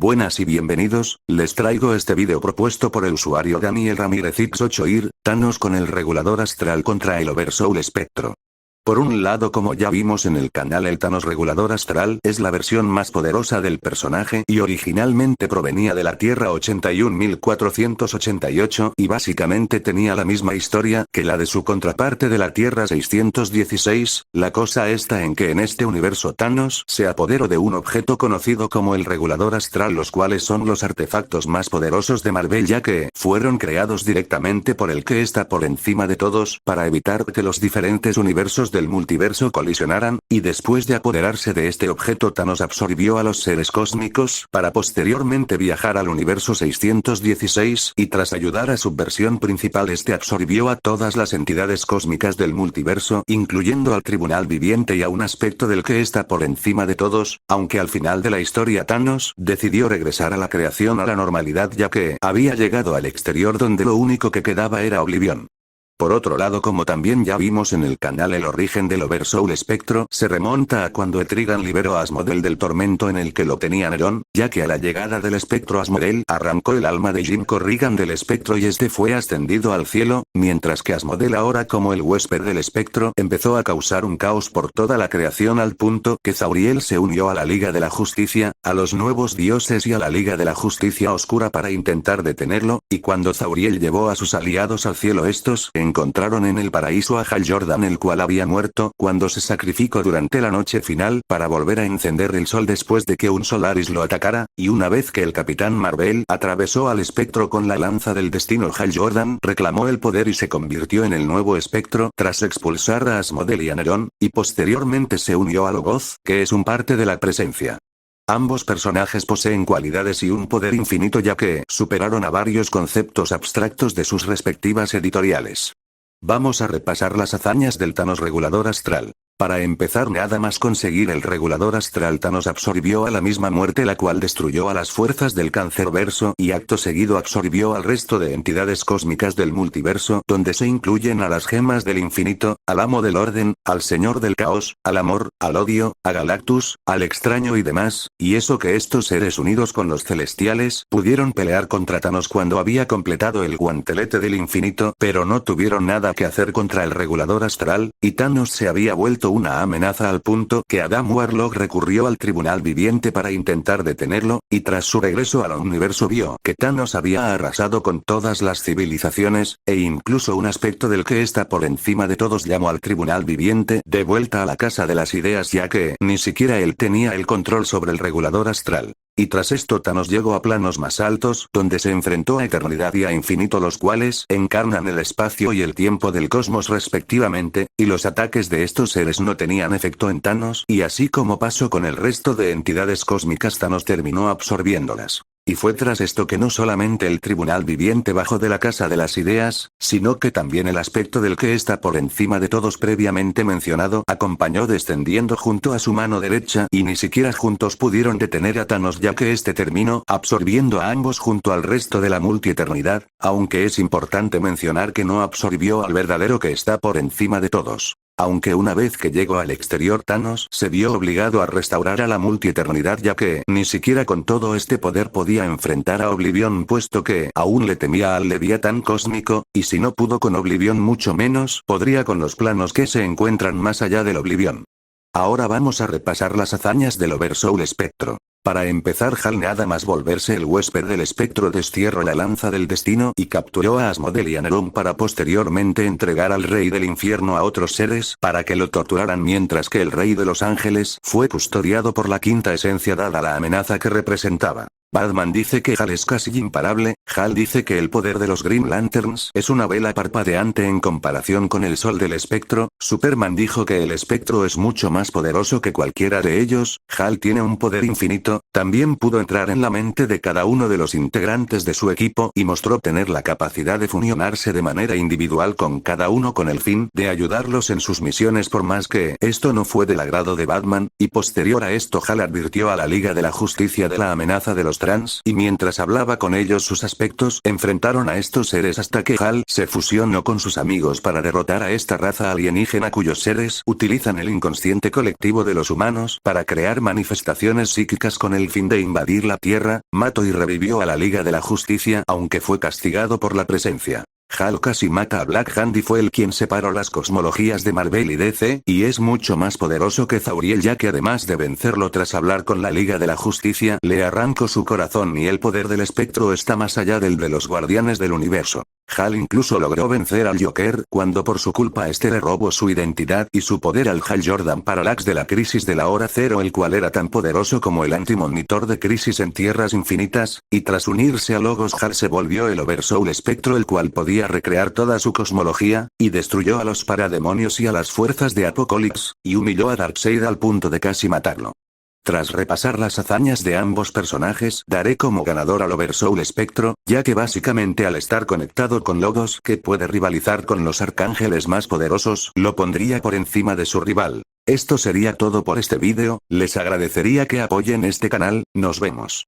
Buenas y bienvenidos, les traigo este video propuesto por el usuario Daniel Ramírez X8ir, Thanos con el regulador astral contra el Oversoul Espectro. Por un lado, como ya vimos en el canal, el Thanos regulador astral es la versión más poderosa del personaje y originalmente provenía de la Tierra 81488 y básicamente tenía la misma historia que la de su contraparte de la Tierra 616, la cosa está en que en este universo Thanos se apoderó de un objeto conocido como el regulador astral, los cuales son los artefactos más poderosos de Marvel, ya que fueron creados directamente por el que está por encima de todos, para evitar que los diferentes universos del multiverso colisionaran, y después de apoderarse de este objeto, Thanos absorbió a los seres cósmicos, para posteriormente viajar al universo 616, y tras ayudar a su versión principal, este absorbió a todas las entidades cósmicas del multiverso, incluyendo al Tribunal Viviente y a un aspecto del que está por encima de todos, aunque al final de la historia Thanos decidió regresar a la creación, a la normalidad, ya que había llegado al exterior donde lo único que quedaba era Oblivion. Por otro lado, como también ya vimos en el canal, el origen del Oversoul Espectro se remonta a cuando Etrigan liberó a Asmodel del tormento en el que lo tenía Neron, ya que a la llegada del espectro Asmodel arrancó el alma de Jim Corrigan del espectro y este fue ascendido al cielo, mientras que Asmodel, ahora como el huésped del espectro, empezó a causar un caos por toda la creación, al punto que Zauriel se unió a la Liga de la Justicia, a los nuevos dioses y a la Liga de la Justicia Oscura para intentar detenerlo, y cuando Zauriel llevó a sus aliados al cielo, estos encontraron en el paraíso a Hal Jordan, el cual había muerto cuando se sacrificó durante la noche final para volver a encender el sol después de que un Solaris lo atacara, y una vez que el Capitán Marvel atravesó al espectro con la lanza del destino, Hal Jordan reclamó el poder y se convirtió en el nuevo espectro tras expulsar a Asmodel y a Neron, y posteriormente se unió a Logoth, que es un parte de la presencia. Ambos personajes poseen cualidades y un poder infinito, ya que superaron a varios conceptos abstractos de sus respectivas editoriales. Vamos a repasar las hazañas del Thanos regulador astral. Para empezar, nada más conseguir el regulador astral, Thanos absorbió a la misma muerte, la cual destruyó a las fuerzas del Cancerverso y acto seguido absorbió al resto de entidades cósmicas del multiverso, donde se incluyen a las gemas del infinito, al amo del orden, al señor del caos, al amor, al odio, a Galactus, al extraño y demás, y eso que estos seres, unidos con los celestiales, pudieron pelear contra Thanos cuando había completado el guantelete del infinito, pero no tuvieron nada que hacer contra el regulador astral, y Thanos se había vuelto una amenaza, al punto que Adam Warlock recurrió al Tribunal Viviente para intentar detenerlo, y tras su regreso al universo vio que Thanos había arrasado con todas las civilizaciones, e incluso un aspecto del que está por encima de todos llamó al Tribunal Viviente de vuelta a la Casa de las Ideas, ya que ni siquiera él tenía el control sobre el regulador astral. Y tras esto Thanos llegó a planos más altos, donde se enfrentó a Eternidad y a Infinito, los cuales encarnan el espacio y el tiempo del cosmos respectivamente, y los ataques de estos seres no tenían efecto en Thanos, y así como pasó con el resto de entidades cósmicas, Thanos terminó absorbiéndolas. Y fue tras esto que no solamente el Tribunal Viviente bajó de la Casa de las Ideas, sino que también el aspecto del que está por encima de todos previamente mencionado acompañó descendiendo junto a su mano derecha, y ni siquiera juntos pudieron detener a Thanos, ya que este terminó absorbiendo a ambos junto al resto de la multieternidad, aunque es importante mencionar que no absorbió al verdadero que está por encima de todos. Aunque una vez que llegó al exterior, Thanos se vio obligado a restaurar a la multieternidad, ya que ni siquiera con todo este poder podía enfrentar a Oblivion, puesto que aún le temía al Leviatán cósmico, y si no pudo con Oblivion, mucho menos podría con los planos que se encuentran más allá del Oblivion. Ahora vamos a repasar las hazañas del Oversoul Espectro. Para empezar, Hal, nada más volverse el huésped del espectro, destierró la lanza del destino y capturó a Asmodel y a Neron para posteriormente entregar al rey del infierno a otros seres para que lo torturaran, mientras que el rey de los ángeles fue custodiado por la quinta esencia, dada la amenaza que representaba. Batman dice que Hal es casi imparable. Hal dice que el poder de los Green Lanterns es una vela parpadeante en comparación con el sol del espectro. Superman dijo que el espectro es mucho más poderoso que cualquiera de ellos. Hal tiene un poder infinito, también pudo entrar en la mente de cada uno de los integrantes de su equipo y mostró tener la capacidad de fusionarse de manera individual con cada uno con el fin de ayudarlos en sus misiones, por más que esto no fue del agrado de Batman, y posterior a esto Hal advirtió a la Liga de la Justicia de la amenaza de los trans, y mientras hablaba con ellos sus aspectos enfrentaron a estos seres hasta que Hal se fusionó con sus amigos para derrotar a esta raza alienígena cuyos seres utilizan el inconsciente colectivo de los humanos para crear manifestaciones psíquicas con el fin de invadir la Tierra. Mató y revivió a la Liga de la Justicia aunque fue castigado por la presencia. Hal casi mata a Black Hand y fue el quien separó las cosmologías de Marvel y DC, y es mucho más poderoso que Zauriel, ya que además de vencerlo tras hablar con la Liga de la Justicia, le arrancó su corazón y el poder del espectro está más allá del de los Guardianes del Universo. Hal incluso logró vencer al Joker cuando por su culpa este le robó su identidad y su poder al Hal Jordan Parallax de la Crisis de la Hora Cero, el cual era tan poderoso como el antimonitor de Crisis en Tierras Infinitas, y tras unirse a Logos Hal se volvió el Oversoul Espectro, el cual podía recrear toda su cosmología, y destruyó a los parademonios y a las fuerzas de Apocalipsis, y humilló a Darkseid al punto de casi matarlo. Tras repasar las hazañas de ambos personajes, daré como ganador al Oversoul Espectro, ya que básicamente al estar conectado con Logos, que puede rivalizar con los arcángeles más poderosos, lo pondría por encima de su rival. Esto sería todo por este vídeo, les agradecería que apoyen este canal, nos vemos.